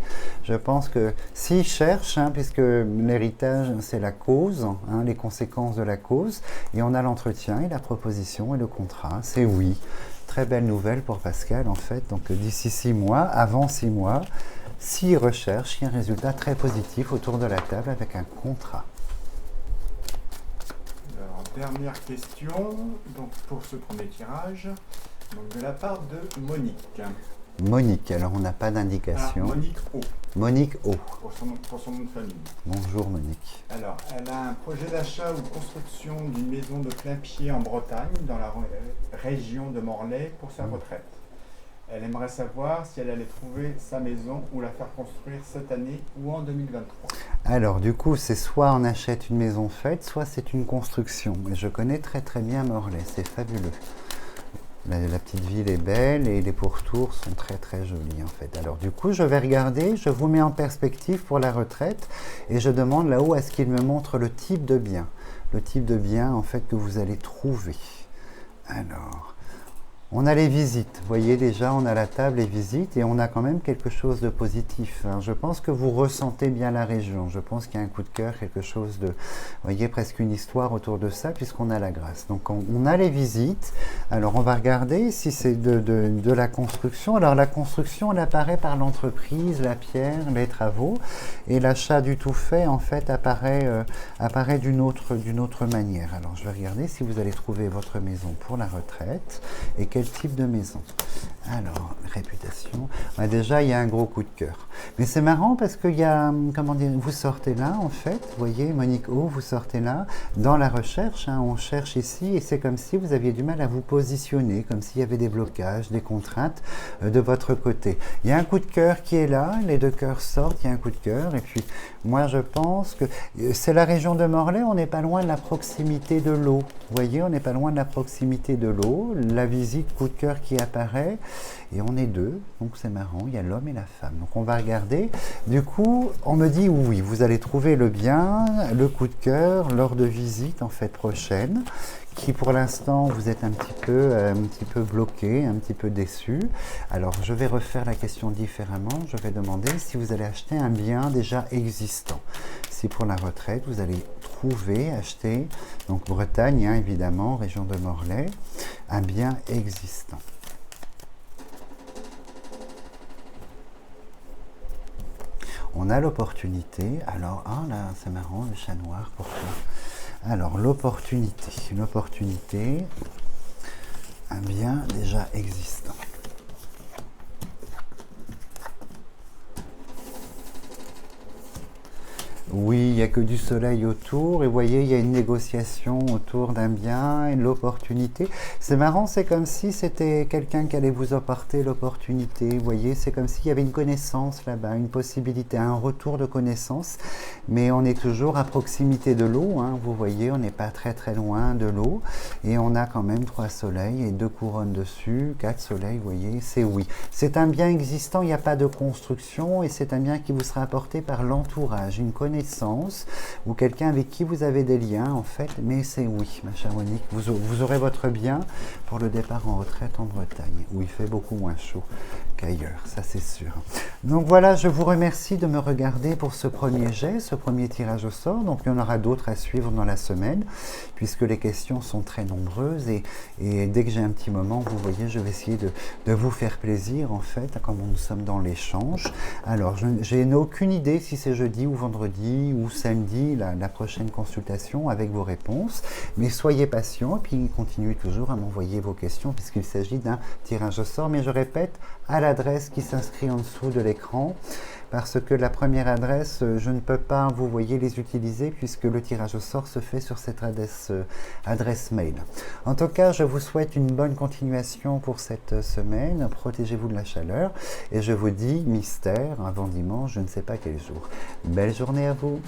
Speaker 1: Je pense que s'il cherche, hein, puisque l'héritage c'est la cause, hein, les conséquences de la cause, et on a l'entretien et la proposition et le contrat, c'est oui. Très belle nouvelle pour Pascal en fait, donc d'ici 6 mois, avant 6 mois, s'il recherche, il y a un résultat très positif autour de la table avec un contrat.
Speaker 2: Alors, dernière question donc, pour ce premier tirage, donc, de la part de Monique.
Speaker 1: Monique, alors on n'a pas d'indication.
Speaker 2: Monique O.
Speaker 1: Monique O.
Speaker 2: Pour son nom de famille.
Speaker 1: Bonjour Monique.
Speaker 2: Alors, elle a un projet d'achat ou de construction d'une maison de plein pied en Bretagne, dans la région de Morlaix, pour sa retraite. Elle aimerait savoir si elle allait trouver sa maison ou la faire construire cette année ou en 2023.
Speaker 1: Alors du coup, c'est soit on achète une maison faite, soit c'est une construction. Et je connais très très bien Morlaix, c'est fabuleux. La petite ville est belle et les pourtours sont très très jolis en fait. Alors du coup, je vais regarder, je vous mets en perspective pour la retraite et je demande là-haut à ce qu'il me montre le type de bien. Le type de bien en fait que vous allez trouver. Alors, on a les visites, vous voyez déjà, on a la table les visites et on a quand même quelque chose de positif. Hein. Je pense que vous ressentez bien la région, je pense qu'il y a un coup de cœur, quelque chose de, vous voyez, presque une histoire autour de ça puisqu'on a la grâce. Donc on a les visites, alors on va regarder si c'est de la construction. Alors la construction, elle apparaît par l'entreprise, la pierre, les travaux et l'achat du tout fait en fait apparaît d'une autre manière. Alors je vais regarder si vous allez trouver votre maison pour la retraite et quel type de maison. Alors, réputation. Bah déjà, il y a un gros coup de cœur. Mais c'est marrant parce qu'il y a, comment dire, vous sortez là, en fait, vous voyez, Monique O, vous sortez là, dans la recherche, hein, on cherche ici, et c'est comme si vous aviez du mal à vous positionner, comme s'il y avait des blocages, des contraintes de votre côté. Il y a un coup de cœur qui est là, les deux cœurs sortent, il y a un coup de cœur, et puis moi je pense que c'est la région de Morlaix, on n'est pas loin de la proximité de l'eau. Vous voyez, on n'est pas loin de la proximité de l'eau, la visite, coup de cœur qui apparaît, et on est deux, donc c'est marrant, il y a l'homme et la femme. Donc on va regarder. Du coup, on me dit oui, vous allez trouver le bien, le coup de cœur lors de visite en fait prochaine, qui pour l'instant vous êtes un petit peu bloqué, un petit peu déçu. Alors je vais refaire la question différemment. Je vais demander si vous allez acheter un bien déjà existant. Si pour la retraite vous allez trouver, acheter, donc Bretagne hein, évidemment, région de Morlaix, un bien existant. On a l'opportunité, alors, ah là, c'est marrant, le chat noir, pourquoi? Alors, l'opportunité, un bien déjà existant. Oui, il n'y a que du soleil autour et vous voyez, il y a une négociation autour d'un bien et l'opportunité. C'est marrant, c'est comme si c'était quelqu'un qui allait vous apporter l'opportunité. Vous voyez, c'est comme s'il y avait une connaissance là-bas, une possibilité, un retour de connaissance. Mais on est toujours à proximité de l'eau, hein, vous voyez, on n'est pas très très loin de l'eau. Et on a quand même 3 soleils et 2 couronnes dessus, 4 soleils, vous voyez, c'est oui. C'est un bien existant, il n'y a pas de construction et c'est un bien qui vous sera apporté par l'entourage, une connaissance ou quelqu'un avec qui vous avez des liens en fait, mais c'est oui, ma chère Monique, vous aurez votre bien pour le départ en retraite en Bretagne, où il fait beaucoup moins chaud qu'ailleurs, ça c'est sûr. Donc voilà, je vous remercie de me regarder pour ce premier jet, ce premier tirage au sort, donc il y en aura d'autres à suivre dans la semaine, puisque les questions sont très nombreuses, et dès que j'ai un petit moment, vous voyez, je vais essayer de vous faire plaisir en fait, comme nous sommes dans l'échange. Alors, je n'ai aucune idée si c'est jeudi ou vendredi, ou samedi, la prochaine consultation avec vos réponses. Mais soyez patients, et puis continuez toujours à m'envoyer vos questions, puisqu'il s'agit d'un tirage au sort. Mais je répète, à l'adresse qui s'inscrit en dessous de l'écran, parce que la première adresse, je ne peux pas, vous voyez, les utiliser, puisque le tirage au sort se fait sur cette adresse mail. En tout cas, je vous souhaite une bonne continuation pour cette semaine. Protégez-vous de la chaleur. Et je vous dis, mystère, avant dimanche, je ne sais pas quel jour. Belle journée à vous.